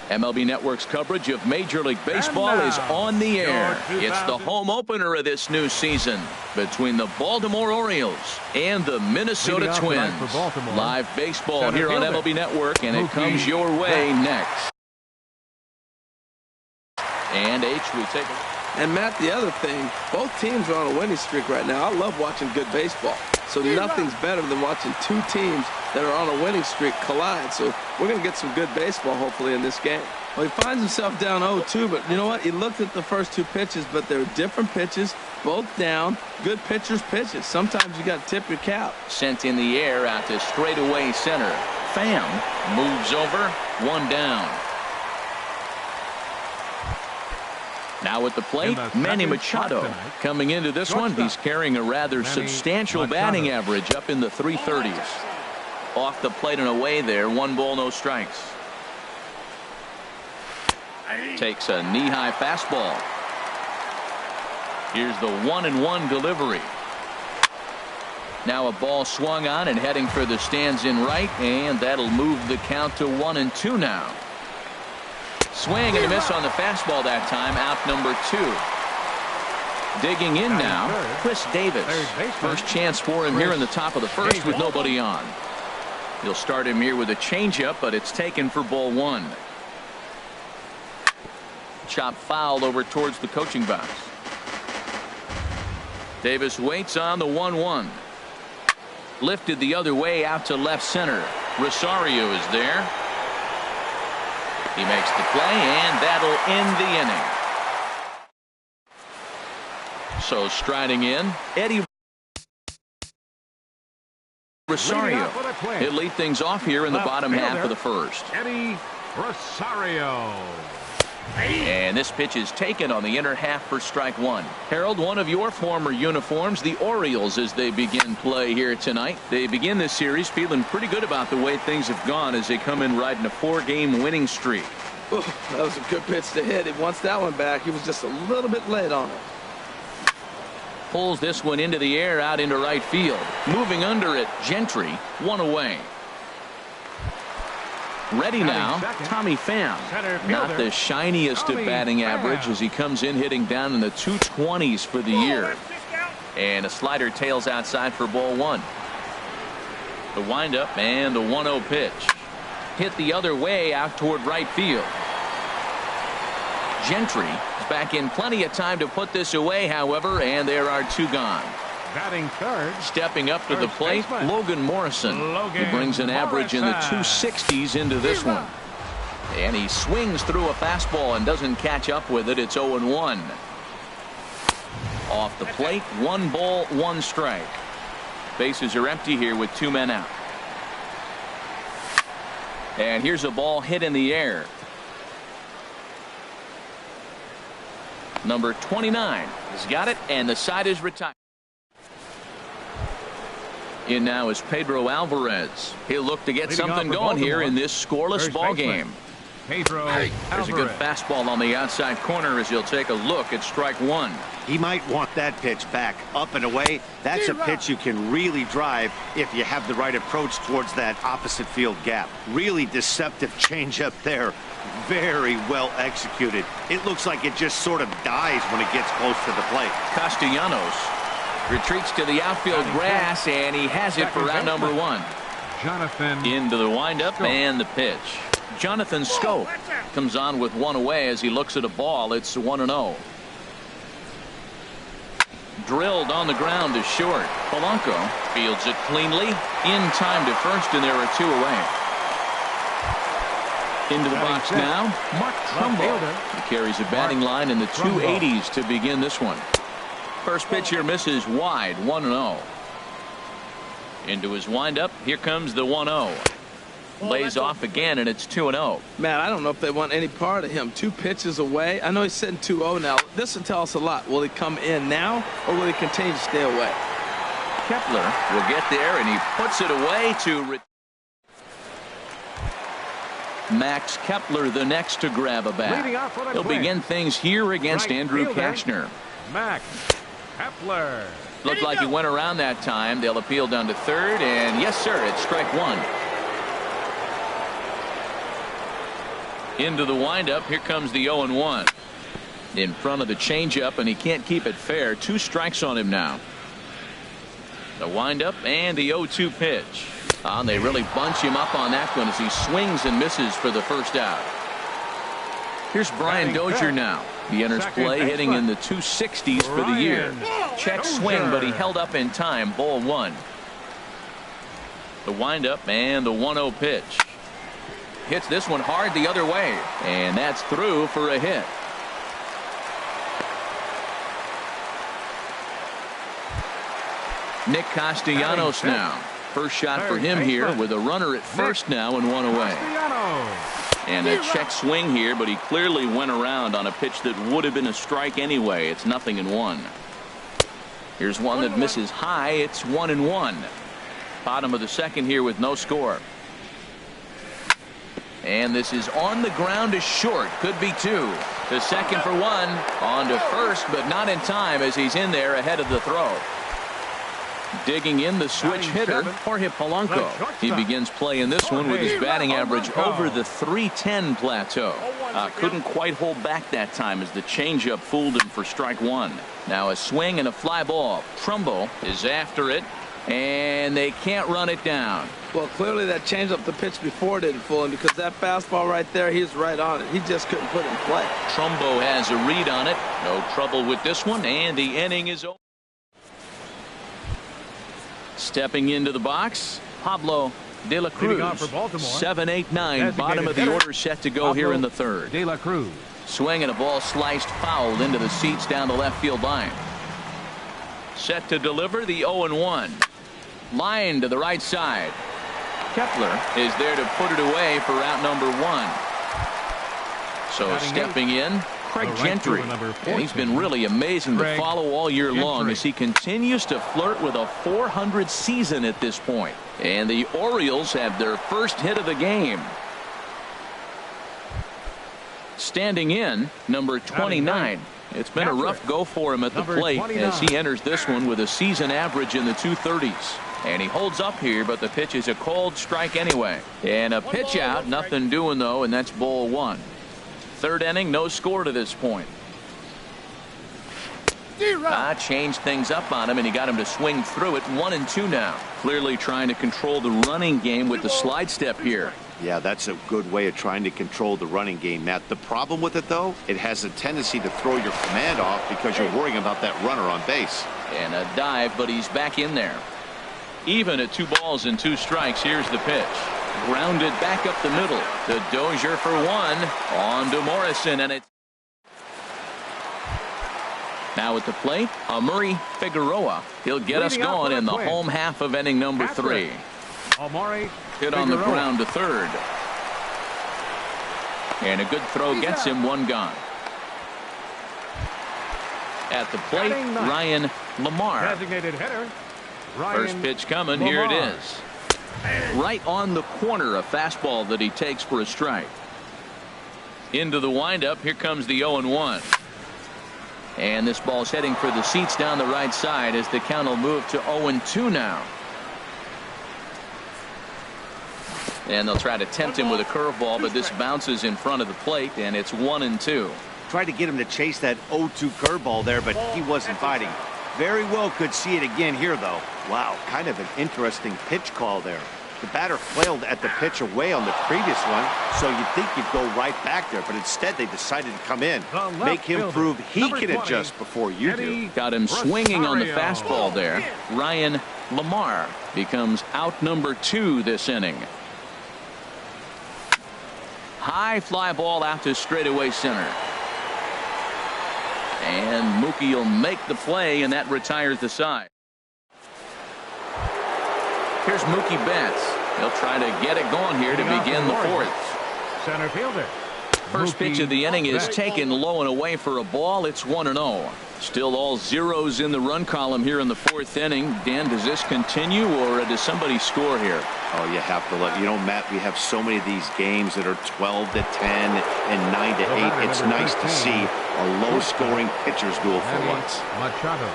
MLB Network's coverage of Major League Baseball is on the air. It's the home opener of this new season between the Baltimore Orioles and the Minnesota Twins. Live baseball here on MLB Network, and it comes your way next. And H will take it. And Matt, the other thing, both teams are on a winning streak right now. I love watching good baseball. So nothing's better than watching two teams that are on a winning streak collide. So we're going to get some good baseball, hopefully, in this game. Well, he finds himself down 0-2, but you know what? He looked at the first two pitches, but they're different pitches, both down. Good pitchers' pitches. Sometimes you got to tip your cap. Sent in the air out to straightaway center. Pham moves over, one down. Now at the plate, Manny Machado. Coming into this one, he's carrying a rather substantial batting average up in the 330s. Off the plate and away there, 1 ball, no strikes. Takes a knee-high fastball. Here's the 1-1 delivery. Now a ball swung on and heading for the stands in right, and that'll move the count to 1-2 now. Swing and a miss on the fastball that time. Out number 2. Digging in now, Chris Davis. First chance for him here in the top of the first with nobody on. He'll start him here with a changeup, but it's taken for ball 1. Chop foul over towards the coaching box. Davis waits on the 1-1. Lifted the other way out to left center. Rosario is there. He makes the play, and that'll end the inning. So striding in, Eddie Rosario. He'll lead things off here in the bottom half of the first. Eddie Rosario. And this pitch is taken on the inner half for strike 1. Harold, one of your former uniforms, the Orioles, as they begin play here tonight. They begin this series feeling pretty good about the way things have gone as they come in riding a 4-game winning streak. Ooh, that was a good pitch to hit. He wants that one back. He was just a little bit late on it. Pulls this one into the air out into right field. Moving under it, Gentry, 1 away. Ready now, Tommy Pham. Not the shiniest of batting average as he comes in hitting down in the 220s for the year. And a slider tails outside for ball 1. The windup and the 1-0 pitch. Hit the other way out toward right field. Gentry is back in plenty of time to put this away, however, and there are 2 gone. Batting third. Stepping up to the plate, Logan Morrison. He brings an average in the 260s into this one. And he swings through a fastball and doesn't catch up with it. It's 0-1. Off the plate, 1 ball, 1 strike. Bases are empty here with 2 men out. And here's a ball hit in the air. Number 29 has got it, and the side is retired. In now is Pedro Alvarez. He'll look to get something going here in this scoreless ball game. Pedro There's a good fastball on the outside corner as he'll take a look at strike 1. He might want that pitch back up and away. That's a pitch you can really drive if you have the right approach towards that opposite field gap. Really deceptive changeup there. Very well executed. It looks like it just sort of dies when it gets close to the plate. Castellanos retreats to the outfield grass, and he has it for round number 1. Jonathan into the windup and the pitch. Jonathan Scope comes on with 1 away as he looks at a ball. It's 1-0. Drilled on the ground to short. Polanco fields it cleanly in time to first, and there are 2 away. Into the box now, Mark Trumbo. He carries a batting line in the 280s to begin this one. First pitch here misses wide, 1-0. Into his windup, here comes the 1-0. Lays off again, and it's 2-0. Man, I don't know if they want any part of him. 2 pitches away. I know he's sitting 2-0 now. This will tell us a lot. Will he come in now, or will he continue to stay away? Kepler will get there, and he puts it away to Max Kepler, the next to grab a bat. He'll begin things here against Andrew Kachner. Max Kepler. Looked like he went around that time. They'll appeal down to third, and yes, sir, it's strike 1. Into the windup. Here comes the 0-1. In front of the changeup, and he can't keep it fair. 2 strikes on him now. The windup and the 0-2 pitch. And they really bunch him up on that one as he swings and misses for the first out. Here's Brian Dozier now. He enters play hitting in the 260s for the year. Check swing, but he held up in time. Ball 1. The windup and the 1-0 pitch. Hits this one hard the other way, and that's through for a hit. Nick Castellanos now. First shot for him here with a runner at first now and 1 away. And a check swing here, but he clearly went around on a pitch that would have been a strike anyway. It's 0-1. Here's one that misses high. It's 1-1. Bottom of the second here with no score. And this is on the ground to short. Could be 2. To second for 1. On to first, but not in time as he's in there ahead of the throw. Digging in the switch hitter, Jorge Polanco. He begins play in this one with his batting average over the .310 plateau. Couldn't quite hold back that time as the changeup fooled him for strike 1. Now a swing and a fly ball. Trumbo is after it, and they can't run it down. Well, clearly that changeup the pitch before didn't fool him, because that fastball right there, he's right on it. He just couldn't put it in play. Trumbo has a read on it. No trouble with this one, and the inning is over. Stepping into the box, Pablo De La Cruz. 7-8-9, bottom of the order set to go here in the third. De La Cruz. Swing and a ball sliced foul into the seats down the left field line. Set to deliver the 0-1. Line to the right side. Kepler is there to put it away for out number 1. So stepping in, Craig Gentry. And he's been really amazing to follow all year long as he continues to flirt with a .400 season at this point. And the Orioles have their first hit of the game. Standing in, number 29. It's been a rough go for him at the plate as he enters this one with a season average in the 230s. And he holds up here, but the pitch is a called strike anyway. And a pitch out, nothing doing though, and that's ball 1. Third inning, no score to this point. Changed things up on him, and he got him to swing through it. 1-2 now. Clearly trying to control the running game with the slide step here. Yeah, that's a good way of trying to control the running game, Matt. The problem with it, though, it has a tendency to throw your command off because you're worrying about that runner on base. And a dive, but he's back in there. Even at 2 balls and 2 strikes, here's the pitch. Grounded back up the middle to Dozier for 1. On to Morrison, and it's now at the plate, Amuri Figueroa. He'll get us going in the home half of inning number 3. Hit on the ground to third. And a good throw gets him 1 gone. At the plate, Ryan Lamar. Designated hitter. First pitch coming. Here it is. Right on the corner, a fastball that he takes for a strike. Into the windup. Here comes the 0-1. And this ball's heading for the seats down the right side as the count will move to 0-2 now. And they'll try to tempt him with a curveball, but this bounces in front of the plate, and it's 1-2. Tried to get him to chase that 0-2 curveball there, but he wasn't biting. Very well could see it again here, though. Wow, kind of an interesting pitch call there. The batter flailed at the pitch away on the previous one, so you'd think you'd go right back there, but instead they decided to come in, make him prove he can adjust before you do. Got him swinging on the fastball there. Ryan Lamar becomes out number 2 this inning. High fly ball out to straightaway center. And Mookie will make the play, and that retires the side. Here's Mookie Betts. He'll try to get it going here to begin the 4th. Center fielder. First pitch of the inning is taken low and away for a ball. It's 1-0. Still all zeros in the run column here in the 4th inning. Dan, does this continue, or does somebody score here? Oh, you have to let, Matt, we have so many of these games that are 12-10 and 9-8. It's nice to see a low-scoring pitcher's duel for once. Machado.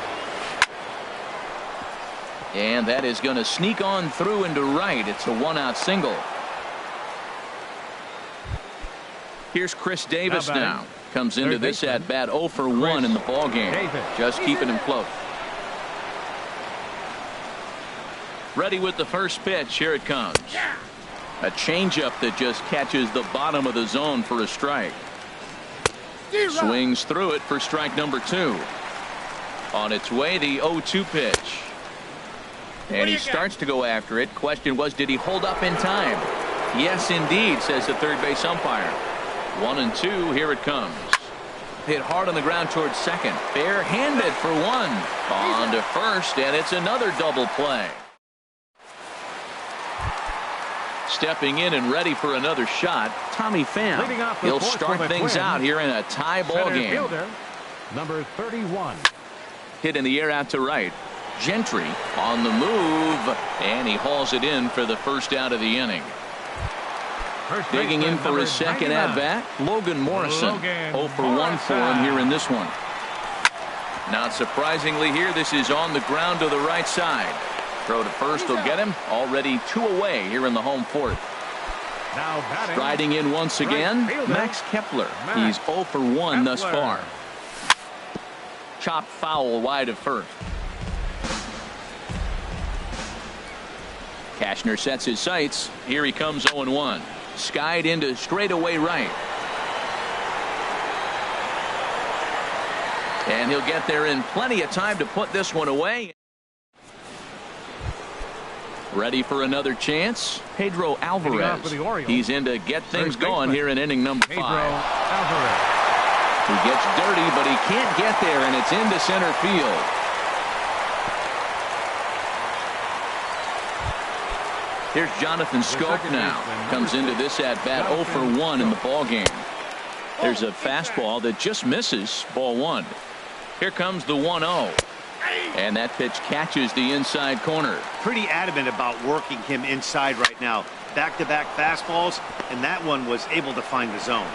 And that is going to sneak on through into right. It's a 1-out single. Here's Chris Davis now. Comes into Third this baseman. at bat 0 for 1 in the ball game. Davis. Just keeping him close. Ready with the first pitch. Here it comes. A changeup that just catches the bottom of the zone for a strike. Swings through it for strike number 2. On its way, the 0-2 pitch. And he starts to go after it. Question was, did he hold up in time? Yes, indeed, says the third base umpire. 1-2. Here it comes. Hit hard on the ground towards second. Bare-handed for 1. On to first, and it's another double play. Stepping in and ready for another shot, Tommy Pham. He'll start things out here in a tie ball game. Fielder, number 31. Hit in the air out to right. Gentry on the move, and he hauls it in for the first out of the inning. Digging in for his second at-bat, Logan Morrison. 0 for 1 for him here in this one. Not surprisingly here, this is on the ground to the right side. Throw to first will get him. Already 2 away here in the home fourth. Now batting. Striding in once again, fielder, Max Kepler. Max He's 0 for 1 thus Kepler. far. Chop foul wide of first. Cashner sets his sights. Here he comes 0-1. Skied into straightaway right. And he'll get there in plenty of time to put this one away. Ready for another chance. Pedro Alvarez. He's in to get things going here in inning number 5. Alvarez. He gets dirty, but he can't get there, and it's into center field. Here's Jonathan Scope now. Comes into this at bat 0 for 1 in the ball game. There's a fastball that just misses. Ball 1. Here comes the 1-0. And that pitch catches the inside corner. Pretty adamant about working him inside right now. Back-to-back fastballs, and that one was able to find the zone.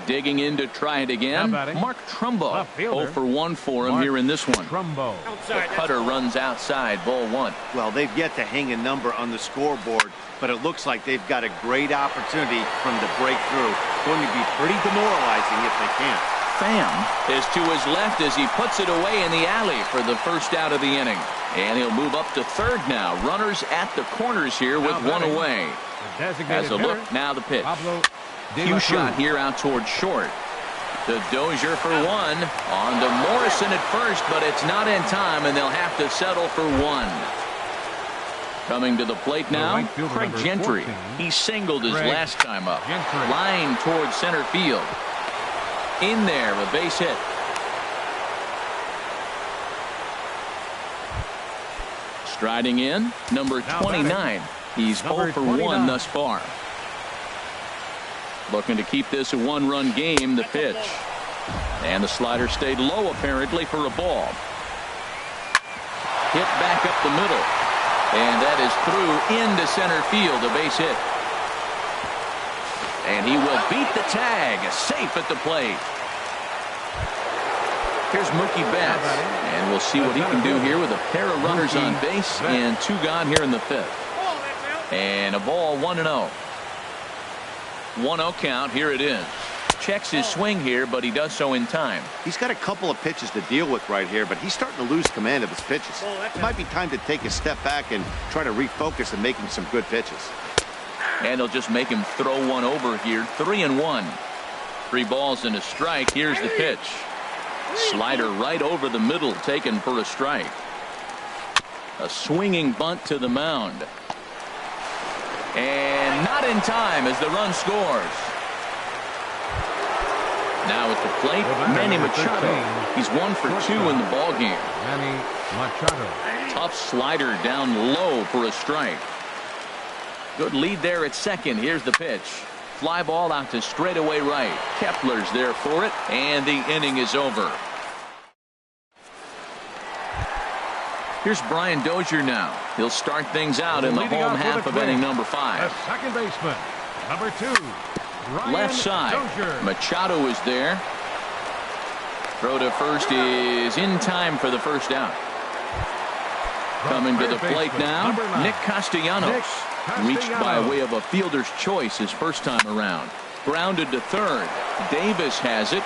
Digging in to try it again. Mark Trumbo. 0 for 1 for him here in this one. Trumbo. The cutter runs outside. Ball 1. Well, they've yet to hang a number on the scoreboard, but it looks like they've got a great opportunity for them to break through. Going to be pretty demoralizing if they can't. Pham is to his left as he puts it away in the alley for the first out of the inning. And he'll move up to third now. Runners at the corners here with 1 away. As a look, now the pitch. Cue shot here out towards short. The Dozier for 1. On to Morrison at first, but it's not in time, and they'll have to settle for 1. Coming to the plate now, Craig Gentry. He singled his last time up. Line towards center field. In there, a base hit. Striding in, number 29. He's 0 for 1 thus far. Looking to keep this a 1-run game, the pitch. And the slider stayed low apparently for a ball. Hit back up the middle. And that is through into center field, a base hit. And he will beat the tag, safe at the plate. Here's Mookie Betts. And we'll see what he can do here with a pair of runners on base and 2 gone here in the 5th. And a ball 1-0. 1-0 count. Here it is. Checks his swing here, but he does so in time. He's got a couple of pitches to deal with right here, but he's starting to lose command of his pitches. It might be time to take a step back and try to refocus and making some good pitches. And they'll just make him throw one over here. 3-1. 3 balls and a strike. Here's the pitch. Slider right over the middle, taken for a strike. A swinging bunt to the mound. And not in time as the run scores. Now at the plate, Manny Machado. He's 1 for 2 in the ball game. Manny Machado. Tough slider down low for a strike. Good lead there at second. Here's the pitch. Fly ball out to straightaway right. Kepler's there for it, and the inning is over. Here's Brian Dozier now. He'll start things out in the home half of inning number 5. The second baseman, number 2. Brian Left side. Dozier. Machado is there. Throw to first is in time for the first out. Coming to the plate now, Nick Castellanos. Reached by Castellanos. way of a fielder's choice his first time around. Grounded to third. Davis has it.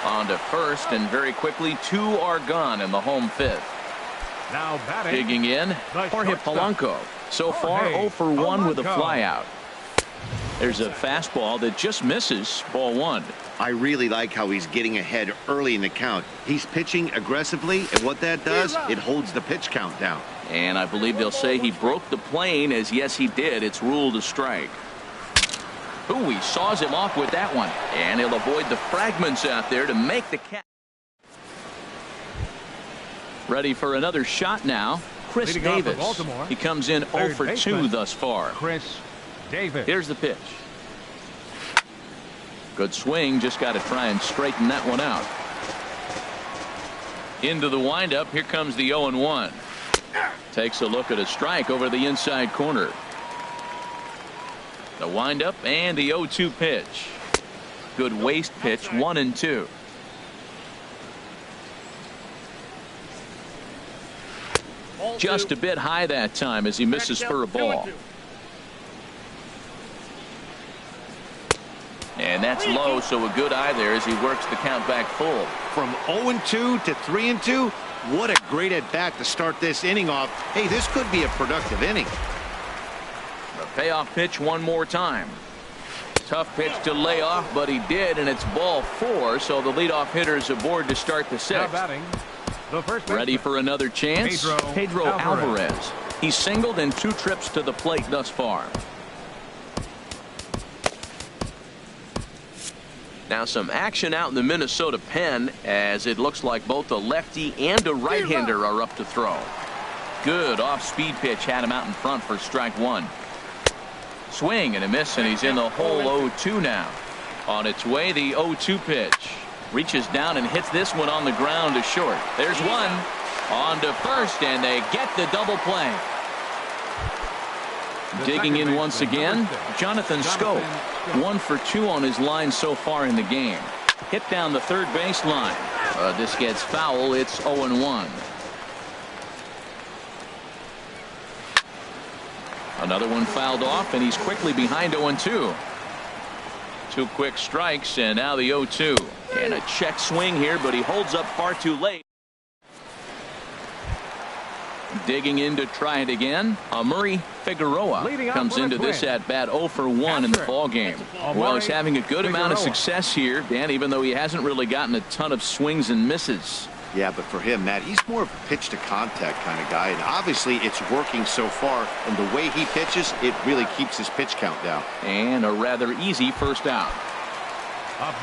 On to first, and very quickly, 2 are gone in the home fifth. Now batting. Digging in, Jorge Polanco. So far, 0 for 1 with a flyout. There's a fastball that just misses. Ball 1. I really like how he's getting ahead early in the count. He's pitching aggressively, and what that does, it holds the pitch count down. And I believe they'll say he broke the plane, as yes, he did. It's ruled a strike. Ooh, he saws him off with that one. And he'll avoid the fragments out there to make the catch. Ready for another shot now. Chris Leading off for Davis. Baltimore, He comes in 0 third for 2 baseman, thus far. Chris Davis. Here's the pitch. Good swing. Just got to try and straighten that one out. Into the windup. Here comes the 0-1. Takes a look at a strike over the inside corner. The windup and the 0-2 pitch. Good waist pitch. 1-2. Just a bit high that time as he misses for a ball. And that's low, so a good eye there as he works the count back full. From 0-2 to 3-2, what a great at-bat to start this inning off. Hey, this could be a productive inning. The payoff pitch one more time. Tough pitch to lay off, but he did, and it's ball 4, so the leadoff hitter is aboard to start the Now 6th. batting. The first Ready baseman, for another chance? Pedro Alvarez. Alvarez. He's singled in 2 trips to the plate thus far. Now some action out in the Minnesota pen, as it looks like both a lefty and a right-hander are up to throw. Good off-speed pitch had him out in front for strike 1. Swing and a miss, and he's in the hole 0-2 now. On its way, the 0-2 pitch. Reaches down and hits this one on the ground to short. There's one. On to first, and they get the double play. Digging in once again, Jonathan Scope. 1 for 2 on his line so far in the game. Hit down the third base line. This gets foul. It's 0-1. Another one fouled off, and he's quickly behind 0-2. 2 quick strikes, and now the 0-2. And a check swing here, but he holds up far too late. Digging in to try it again. Murray Figueroa comes into this at bat 0 for 1 in the ball game. Well, he's having a good amount of success here, Dan, even though he hasn't really gotten a ton of swings and misses. Yeah, but for him, Matt, he's more of a pitch to contact kind of guy, and obviously it's working so far, and the way he pitches, it really keeps his pitch count down. And a rather easy first out.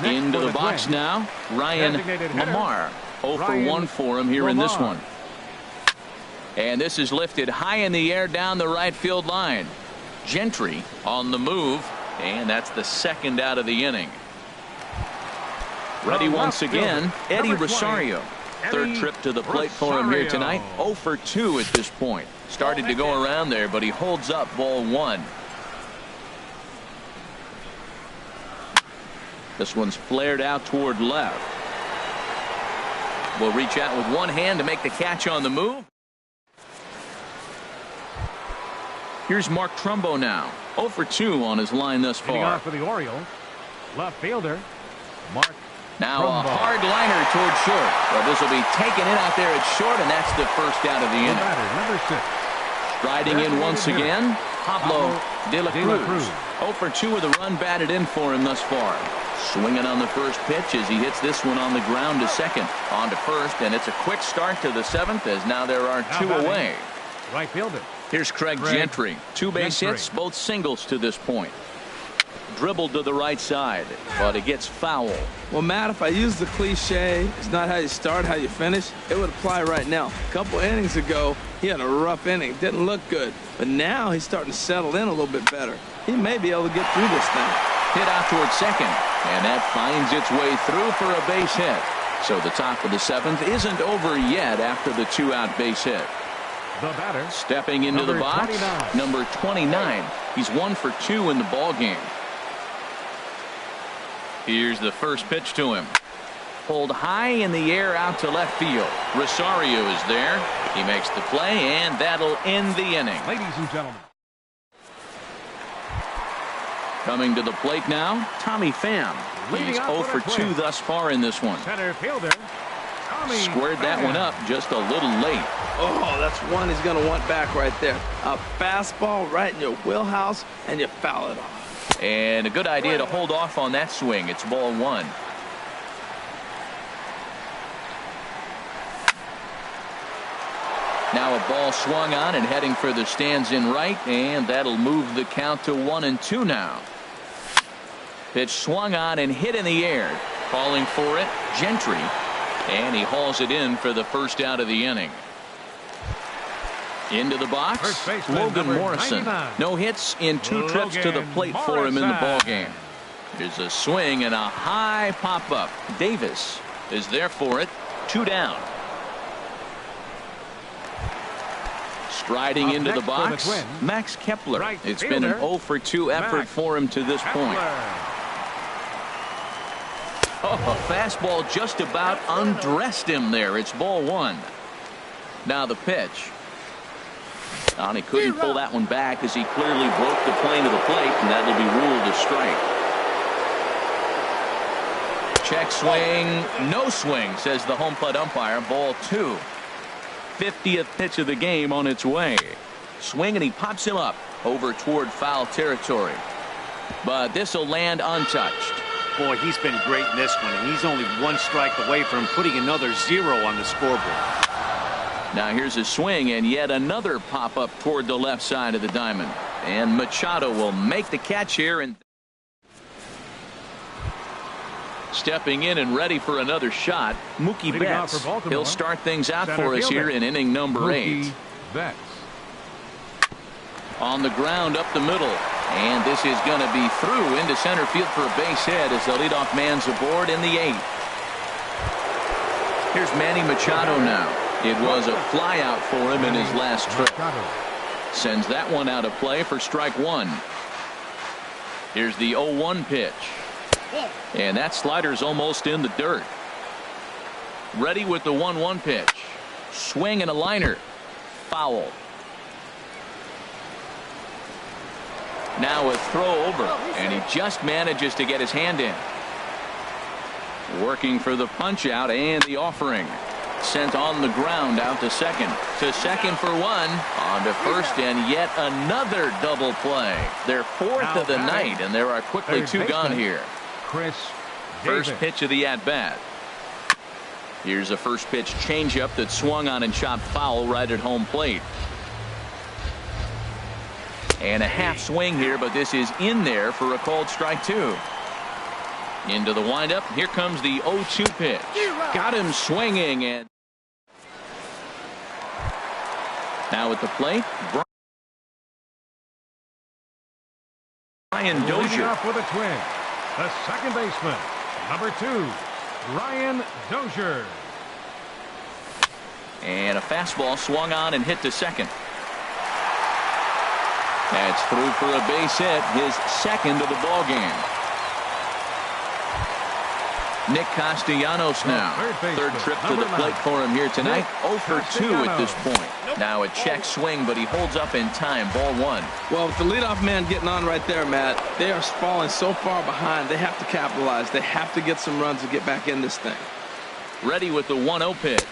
Into the box now, Ryan Lamar. 0 for 1 for him here in this one. And this is lifted high in the air down the right field line. Gentry on the move, and that's the second out of the inning. Ready once again, Eddie Rosario. Third trip to the plate for him here tonight. 0 for 2 at this point. Started to go around there, but he holds up ball 1. This one's flared out toward left. Will reach out with one hand to make the catch on the move. Here's Mark Trumbo now. 0 for 2 on his line thus Leading far. off for the Orioles, left fielder Mark Now a Trumbo. hard liner toward short. Well, this will be taken in out there at short, and that's the first out of the The inning. batter, number 6. Riding in once again, Pablo De La De La Cruz. Cruz. 0 for 2 with a run batted in for him thus far. Swinging on the first pitch as he hits this one on the ground to second. On to first, and it's a quick start to the 7th, as now there are Now 2 batting, away. right fielder. Here's Craig Gentry. 2 base Gentry. hits, both singles to this point. Dribbled to the right side, but it gets foul. Well, Matt, if I use the cliche, it's not how you start, how you finish, it would apply right now. A couple innings ago, he had a rough inning. Didn't look good. But now he's starting to settle in a little bit better. He may be able to get through this thing. Hit out towards second, and that finds its way through for a base hit. So the top of the 7th isn't over yet after the 2-out base hit. The batter, Stepping into the number box, 29. number 29. He's 1 for 2 in the ball game. Here's the first pitch to him. Pulled high in the air out to left field. Rosario is there. He makes the play, and that'll end the inning. Ladies and gentlemen. Coming to the plate now, Tommy Pham. He's 0 for 2 thus far in this one. Center fielder. Tommy Squared that one up just a little late. Oh, that's one he's going to want back right there. A fastball right in your wheelhouse, and you foul it off. And a good idea to hold off on that swing. It's ball 1. Now a ball swung on and heading for the stands in right, and that'll move the count to 1-2 now. Pitch swung on and hit in the air. Calling for it, Gentry, and he hauls it in for the first out of the inning. Into the box, Logan Morrison. 99. No hits in 2 trips to the plate for him in the ballgame. Here's a swing and a high pop-up. Davis is there for it. 2 down. Striding into the box, Max Kepler. It's been an 0 for 2 effort for him to this point. Oh, a fastball just about undressed him there. It's ball 1. Now the pitch. And he couldn't pull that one back as he clearly broke the plane of the plate, and that'll be ruled a strike. Check swing, no swing, says the home plate umpire. Ball 2. 50th pitch of the game on its way. Swing, and he pops him up over toward foul territory. But this will land untouched. Boy, he's been great in this one, and he's only 1 strike away from putting another 0 on the scoreboard. Now here's a swing, and yet another pop-up toward the left side of the diamond. And Machado will make the catch here. And stepping in and ready for another shot, Mookie Betts. He'll start things out for us here in inning number 8. Betts. On the ground up the middle. And this is going to be through into center field for a base hit as the leadoff man's aboard in the 8th. Here's Manny Machado now. It was a fly out for him in his last trip. Sends that one out of play for strike 1. Here's the 0-1 pitch. And that slider's almost in the dirt. Ready with the 1-1 pitch. Swing and a liner. Foul. Now a throw over, and he just manages to get his hand in. Working for the punch out and the offering. Sent on the ground out to second. To second for 1. On to first, and yet another double play. Their 4th of the night, and there are quickly 2 gone here. First pitch of the at-bat. Here's a first pitch changeup that swung on and chopped foul right at home plate. And a half swing here, but this is in there for a called strike 2. Into the windup. Here comes the 0-2 pitch. Got him swinging, and now at the plate, Brian Dozier. Off with a twin. The second baseman, number 2, Brian Dozier. And a fastball swung on and hit to second. That's through for a base hit, his 2nd of the ball game. Nick Castellanos now. 3rd trip to the plate for him here tonight. 0 for 2 at this point. Now a check swing, but he holds up in time. Ball 1. Well, with the leadoff man getting on right there, Matt, they are falling so far behind. They have to capitalize. They have to get some runs to get back in this thing. Ready with the 1-0 pitch.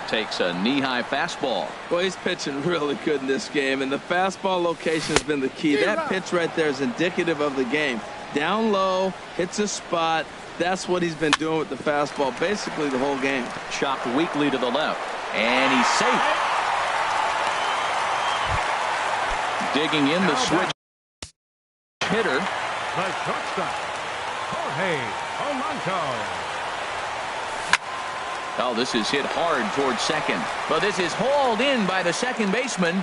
Takes a knee-high fastball. Well, he's pitching really good in this game, and the fastball location has been the key. That pitch right there is indicative of the game. Down low, hits a spot. That's what he's been doing with the fastball basically the whole game. Chopped weakly to the left, and he's safe. Digging in the switch hitter. The shortstop, Jorge Polanco. Oh, this is hit hard towards second, but this is hauled in by the second baseman.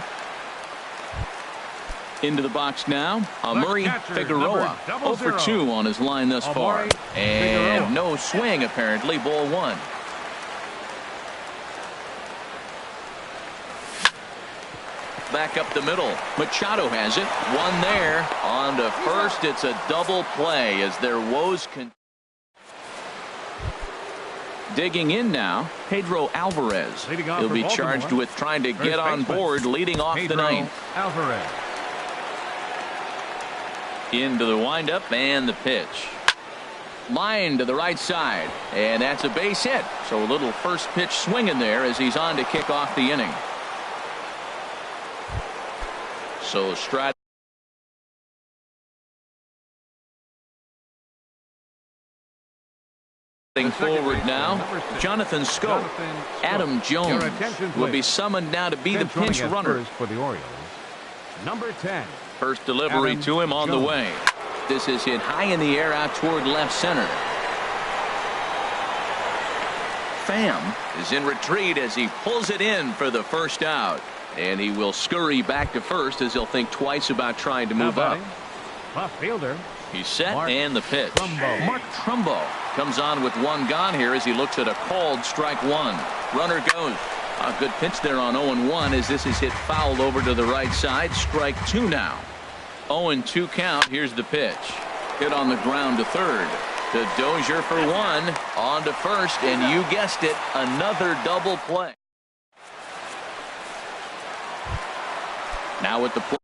Into the box now, Amuri Figueroa. 0 for 2 on his line thus far. And no swing, apparently. Ball 1. Back up the middle. Machado has it. One there. On to first. It's a double play as their woes continue. Digging in now, Pedro Alvarez. Leading off He'll for be Baltimore, charged with trying to get first on baseman, board, leading off the Pedro ninth. Alvarez. Into the windup and the pitch. Line to the right side, and that's a base hit. So a little first pitch swing in there as he's on to kick off the inning. So Stratton forward now. Jonathan Scope. Adam Jones will be summoned now to be the pinch runner for the Orioles. Number 10. First delivery Adam to him on the Jones. way. This is hit high in the air out toward left center. Pham is in retreat as he pulls it in for the first out. And he will scurry back to first as he'll think twice about trying to move up. Left fielder. He's set Mark and the pitch. Trumbo. Mark Trumbo comes on with one gone here as he looks at a called strike one. Runner goes. A good pitch there on 0-1 as this is hit foul over to the right side. Strike two now. 0-2 count. Here's the pitch. Hit on the ground to third. To Dozier for one. On to first, and you guessed it, another double play. Now with the play.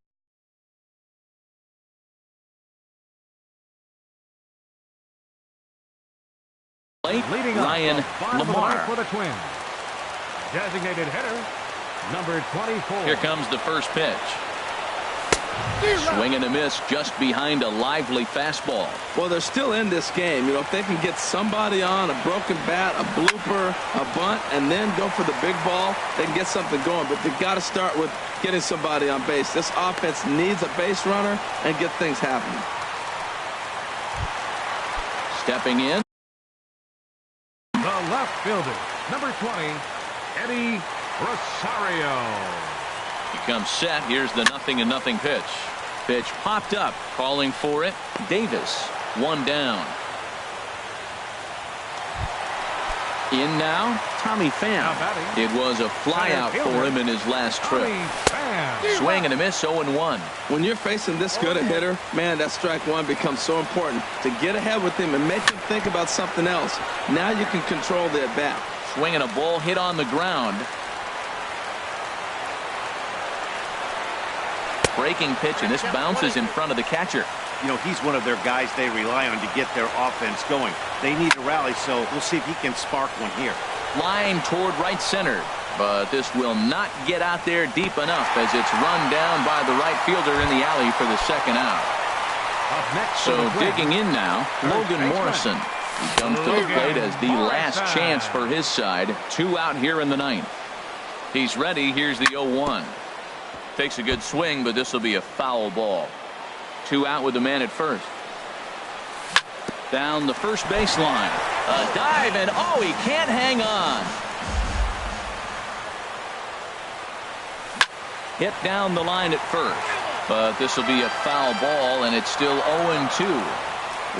Leading Ryan off the bottom of the Lamar. ninth for the Twins. Designated hitter, number 24. Here comes the first pitch. Swing and a miss just behind a lively fastball. Well, they're still in this game. You know, if they can get somebody on, a broken bat, a blooper, a bunt, and then go for the big ball, they can get something going. But they've got to start with getting somebody on base. This offense needs a base runner and get things happening. Stepping in. The left fielder, number 20, Eddie Rosario. He comes set. Here's the 0-0 pitch. Pitch popped up. Calling for it. Davis. One down. In now, Tommy Pham. Now batting. It was a flyout for him in his last trip. Tommy Pham. Swing and a miss, 0-1. When you're facing this good a hitter, man, that strike one becomes so important to get ahead with him and make him think about something else. Now you can control the at-bat. Swinging a ball hit on the ground. Breaking pitch, and this bounces in front of the catcher. You know, he's one of their guys they rely on to get their offense going. They need a rally, so we'll see if he can spark one here. Line toward right center, but this will not get out there deep enough as it's run down by the right fielder in the alley for the second out. Up next So for the Twins, digging in now, Logan baseman. Morrison. He comes to the plate as the last chance for his side. Two out here in the ninth. He's ready. Here's the 0-1. Takes a good swing, but this will be a foul ball. Two out with the man at first. Down the first baseline. A dive, and oh, he can't hang on. Hit down the line at first, but this will be a foul ball, and it's still 0-2.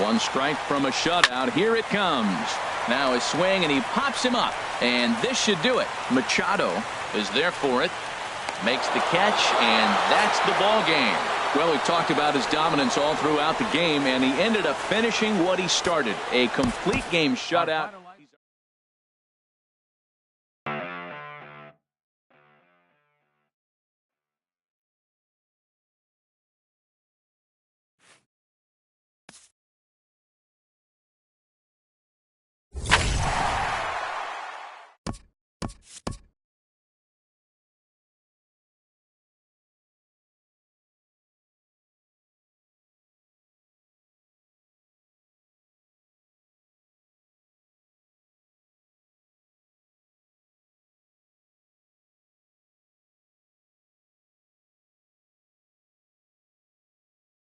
One strike from a shutout. Here it comes. Now a swing, and he pops him up, and this should do it. Machado is there for it. Makes the catch, and that's the ball game. Well, we talked about his dominance all throughout the game, and he ended up finishing what he started. A complete game shutout.